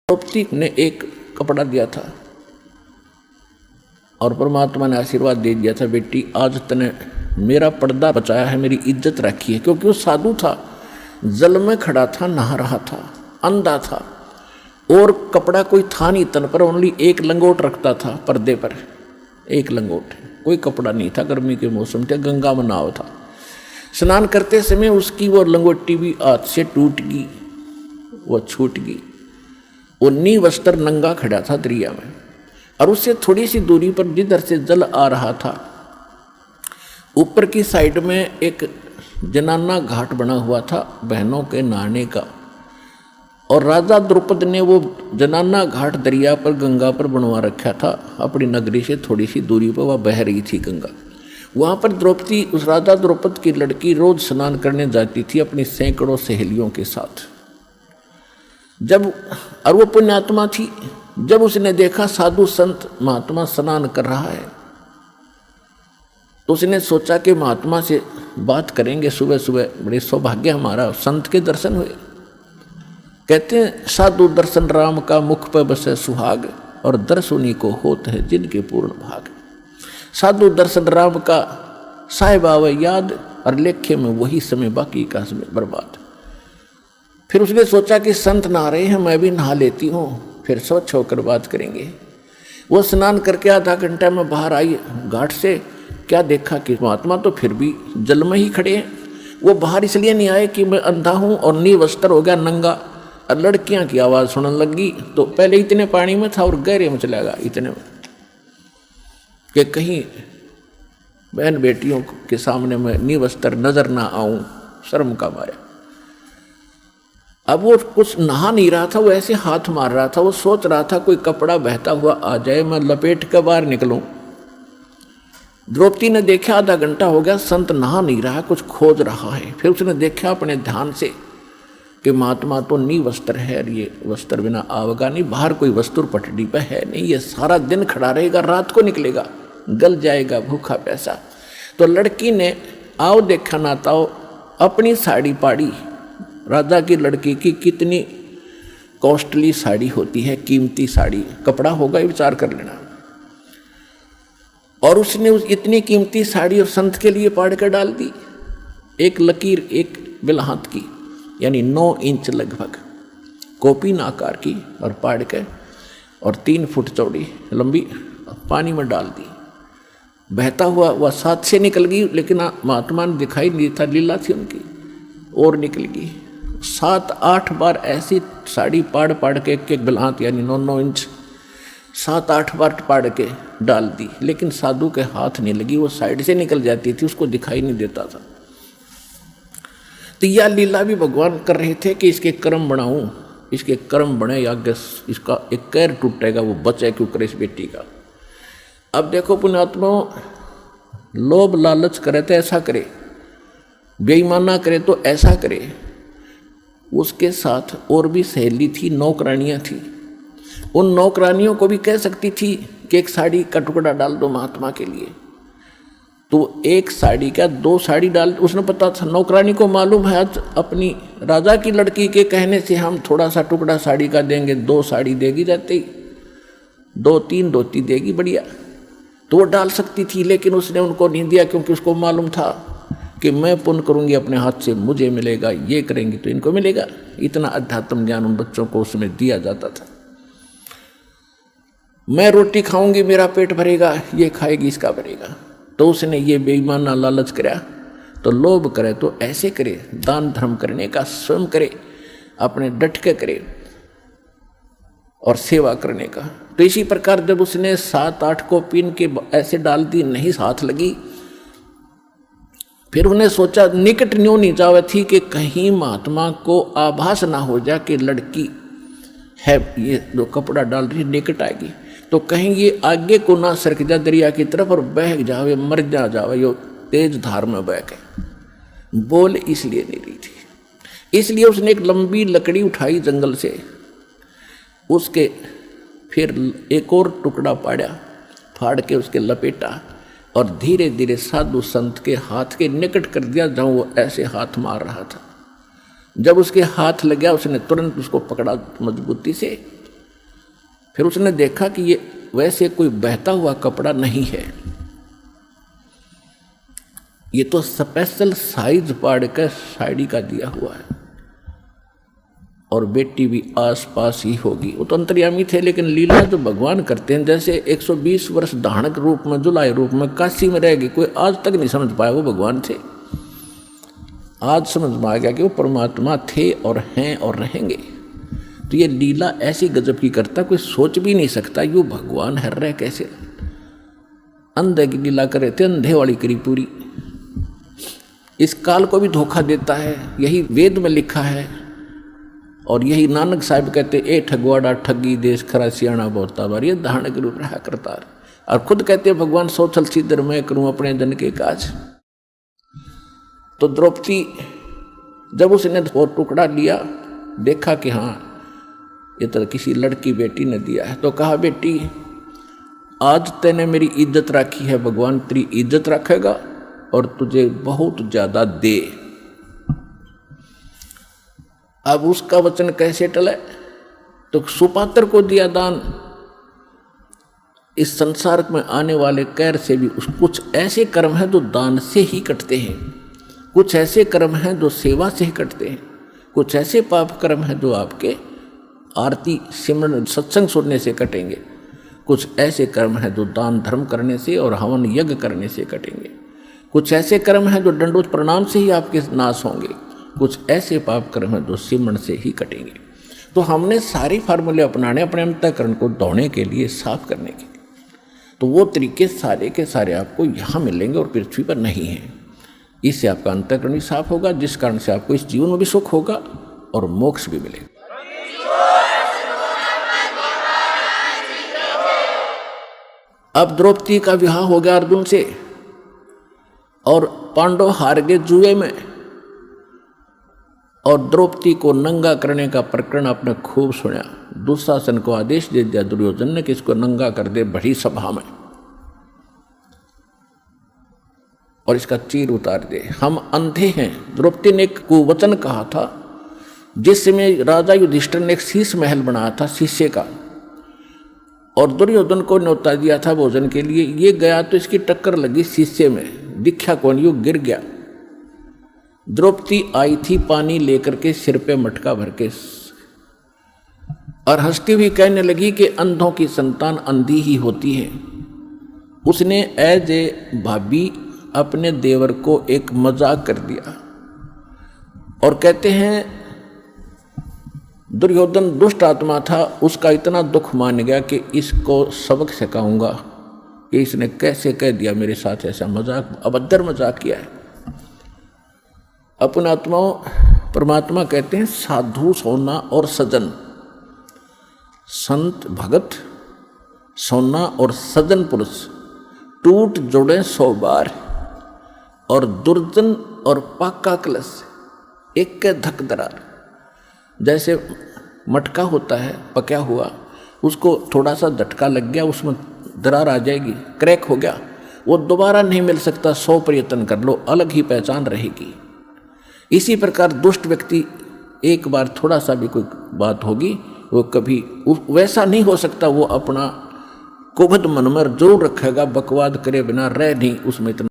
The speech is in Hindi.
द्रौपदी ने एक कपड़ा दिया था और परमात्मा ने आशीर्वाद दे दिया था, बेटी आज तने मेरा पर्दा बचाया है, मेरी इज्जत रखी है। क्योंकि वो साधु था, जल में खड़ा था, नहा रहा था, अंधा था और कपड़ा कोई था नहीं तन पर, ओनली एक लंगोट रखता था पर्दे पर, एक लंगोट, कोई कपड़ा नहीं था। गर्मी के मौसम थे, गंगा में नाव था। स्नान करते समय उसकी वो लंगोटी भी हाथ से टूट गई, वो छूट गई। वो निवस्त्र नंगा खड़ा था दरिया में और उससे थोड़ी सी दूरी पर जिधर से जल आ रहा था, ऊपर की साइड में एक जनाना घाट बना हुआ था बहनों के नहाने का। और राजा द्रुपद ने वो जनाना घाट दरिया पर, गंगा पर बनवा रखा था। अपनी नगरी से थोड़ी सी दूरी पर वह बह रही थी गंगा। वहाँ पर द्रौपदी, उस राजा द्रुपद की लड़की, रोज स्नान करने जाती थी अपनी सैकड़ों सहेलियों के साथ। जब, और वो पुण्यात्मा थी, जब उसने देखा साधु संत महात्मा स्नान कर रहा है तो उसने सोचा कि महात्मा से बात करेंगे सुबह सुबह, बड़े सौभाग्य हमारा, संत के दर्शन हुए। कहते हैं साधु दर्शन राम का, मुख पर बसे सुहाग, और दर्श उन्हीं को होत है जिनके पूर्ण भाग। साधु दर्शन राम का, साहिब आवे याद, और लेखे में वही समय बाकी का समय बर्बाद। फिर उसने सोचा कि संत नहा रहे हैं, मैं भी नहा लेती हूँ, फिर स्वच्छ होकर बात करेंगे। वो स्नान करके आधा घंटा में बाहर आई घाट से। क्या देखा कि महात्मा तो फिर भी जल में ही खड़े हैं। वो बाहर इसलिए नहीं आए कि मैं अंधा हूँ और निवस्त्र हो गया, नंगा। और लड़कियाँ की आवाज़ सुनने लगी तो पहले इतने पानी में था और गहरे में चला गया इतने में कि कहीं बहन बेटियों के सामने मैं निवस्त्र नजर ना आऊँ, शर्म का मारे। अब वो कुछ नहा नहीं रहा था, वो ऐसे हाथ मार रहा था। वो सोच रहा था कोई कपड़ा बहता हुआ आ जाए, मैं लपेट कर बाहर निकलूं। द्रौपदी ने देखा आधा घंटा हो गया, संत नहा नहीं रहा, कुछ खोज रहा है। फिर उसने देखा अपने ध्यान से कि महात्मा तो नी वस्त्र है, और ये वस्त्र बिना आवेगा नहीं, बाहर कोई वस्तु पटड़ी पर है नहीं, ये सारा दिन खड़ा रहेगा, रात को निकलेगा, गल जाएगा भूखा पैसा। तो लड़की ने आओ देखा ना ताओ अपनी साड़ी पाड़ी। राजा की लड़की की कितनी कॉस्टली साड़ी होती है, कीमती साड़ी, कपड़ा होगा ही विचार कर लेना। और उसने उस इतनी कीमती साड़ी और संत के लिए पाड़ कर डाल दी। एक लकीर, एक बिलहात की, यानी 9 इंच लगभग, कोपीन आकार की, और पाड़ के और 3 फुट चौड़ी लंबी पानी में डाल दी। बहता हुआ वह साथ से निकल गई, लेकिन महात्मा ने दिखाई नहीं था, लीला थी उनकी, और निकल गई। 7-8 बार ऐसी साड़ी पाड़ पाड़ के, एक बिलहात यानी 9-9 इंच, 7-8 बार पाड़ के डाल दी, लेकिन साधु के हाथ नहीं लगी, वो साइड से निकल जाती थी, उसको दिखाई नहीं देता था। तो यह लीला भी भगवान कर रहे थे कि इसके कर्म बनाऊं, इसके कर्म बने, या इसका एक कैर टूटेगा, वो बचे क्यों करे इस बेटी का। अब देखो पुण्यात्मा, लोभ लालच करे तो ऐसा करे, बेईमाना करे तो ऐसा करे। उसके साथ और भी सहेली थी, नौकरानियाँ थी। उन नौकरानियों को भी कह सकती थी कि एक साड़ी का टुकड़ा डाल दो महात्मा के लिए, तो एक साड़ी क्या 2 साड़ी डाल। उसने पता था, नौकरानी को मालूम है आज अपनी राजा की लड़की के कहने से हम थोड़ा सा टुकड़ा साड़ी का देंगे, 2 साड़ी देगी, जाते ही 2-3 धोती देगी, बढ़िया, तो वो डाल सकती थी। लेकिन उसने उनको नहीं दिया, क्योंकि उसको मालूम था कि मैं पुण्य करूंगी अपने हाथ से, मुझे मिलेगा, ये करेंगे तो इनको मिलेगा। इतना अध्यात्म ज्ञान उन बच्चों को उसमें दिया जाता था। मैं रोटी खाऊंगी मेरा पेट भरेगा, ये खाएगी इसका भरेगा। तो उसने ये बेईमाना लालच करा। तो लोभ करे तो ऐसे करे, दान धर्म करने का स्वयं करे, अपने डट के करे, और सेवा करने का। तो इसी प्रकार जब उसने 7-8 को पीन के ऐसे डाल दी, नहीं हाथ लगी, फिर उन्हें सोचा निकट न्यों नहीं जावे थी कि कहीं महात्मा को आभास ना हो जाए कि लड़की है, ये जो कपड़ा डाल रही है निकट आएगी, तो कहीं ये आगे को ना सरक जा दरिया की तरफ और बह जावे, मर जावे, यो तेज धार में बह के। बोल इसलिए नहीं रही थी, इसलिए उसने एक लंबी लकड़ी उठाई जंगल से, उसके फिर एक और टुकड़ा पाड़ा, फाड़ के उसके लपेटा, और धीरे धीरे साधु संत के हाथ के निकट कर दिया, जहाँ वो ऐसे हाथ मार रहा था। जब उसके हाथ लग गया, उसने तुरंत उसको पकड़ा मजबूती से फिर उसने देखा कि ये वैसे कोई बहता हुआ कपड़ा नहीं है, ये तो स्पेशल साइज पाड़ कर साड़ी का दिया हुआ है, और बेटी भी आस पास ही होगी। वो तो अंतर्यामी थे, लेकिन लीला जो भगवान करते हैं, जैसे 120 वर्ष धानक रूप में, जुलाई रूप में काशी में रहेगी, कोई आज तक नहीं समझ पाया वो भगवान थे। आज समझ में आ गया कि वो परमात्मा थे और हैं और रहेंगे। तो ये लीला ऐसी गजब की करता, कोई सोच भी नहीं सकता ये भगवान है रह कैसे। अंधे की लीला करे थे, अंधे वाली करी पूरी। इस काल को भी धोखा देता है, यही वेद में लिखा है, और यही नानक साहब कहते ए ठगवाड़ा ठगी देश खरा सियाणा बहुता बार, ये धारण के रूप रहा करता है। और खुद कहते हैं भगवान सोचल सिद्धर मैं करूं अपने जन के काज। तो द्रौपदी जब उसने वो टुकड़ा लिया, देखा कि हाँ ये तो किसी लड़की बेटी ने दिया है, तो कहा बेटी आज तैने मेरी इज्जत रखी है, भगवान तेरी इज्जत रखेगा और तुझे बहुत ज्यादा दे। अब उसका वचन कैसे टले, तो सुपात्र को दिया दान। इस संसार में आने वाले कैर से भी कुछ ऐसे कर्म हैं जो दान से ही कटते हैं, कुछ ऐसे कर्म हैं जो सेवा से ही कटते हैं, कुछ ऐसे पाप कर्म हैं जो आपके आरती सिमरन सत्संग सुनने से कटेंगे, कुछ ऐसे कर्म हैं जो दान धर्म करने से और हवन यज्ञ करने से कटेंगे, कुछ ऐसे कर्म हैं जो दंडोत प्रणाम से ही आपके नाश होंगे, कुछ ऐसे पाप कर्म हैं जो सिमरन से ही कटेंगे। तो हमने सारे फार्मूले अपनाने अपने अंतःकरण को धोने के लिए, साफ करने के लिए। तो वो तरीके सारे के सारे आपको यहाँ मिलेंगे और पृथ्वी पर नहीं हैं। इससे आपका अंतःकरण भी साफ होगा, जिस कारण से आपको इस जीवन में भी सुख होगा और मोक्ष भी मिलेगा। अब द्रौपदी का विवाह हो गया अर्जुन से, और पांडव हार गए जुए में, और द्रौपदी को नंगा करने का प्रकरण आपने खूब सुना। दुशासन को आदेश दे दिया दुर्योधन ने कि इसको नंगा कर दे बड़ी सभा में, और इसका चीर उतार दे। हम अंधे हैं। द्रौपदी ने एक कुवचन कहा था, जिस समय राजा युधिष्ठिर ने एक शीश महल बनाया था शीशे का, और दुर्योधन को न्योता दिया था भोजन के लिए। ये गया तो इसकी टक्कर लगी शीशे में, दिखा कौन, यू गिर गया। द्रौपदी आई थी पानी लेकर के सिर पे मटका भर के, और हंसती हुई कहने लगी कि अंधों की संतान अंधी ही होती है। उसने एज ए भाभी अपने देवर को एक मजाक कर दिया, और कहते हैं दुर्योधन दुष्ट आत्मा था, उसका इतना दुख मान गया कि इसको सबक सिखाऊंगा कि इसने कैसे कह दिया मेरे साथ ऐसा मजाक, अभद्र मजाक किया है। अपने आत्माओं परमात्मा कहते हैं साधु सोना और सजन, संत भगत सोना और सजन पुरुष टूट जोड़े 100 बार, और दुर्जन और पाका कलश एक के धक दरार। जैसे मटका होता है पका हुआ, उसको थोड़ा सा झटका लग गया, उसमें दरार आ जाएगी, क्रैक हो गया, वो दोबारा नहीं मिल सकता, 100 प्रयत्न कर लो, अलग ही पहचान रहेगी। इसी प्रकार दुष्ट व्यक्ति एक बार थोड़ा सा भी कोई बात होगी, वो कभी वैसा नहीं हो सकता, वो अपना कुबद मन में जरूर रखेगा, बकवाद करे बिना रह नहीं उसमें इतना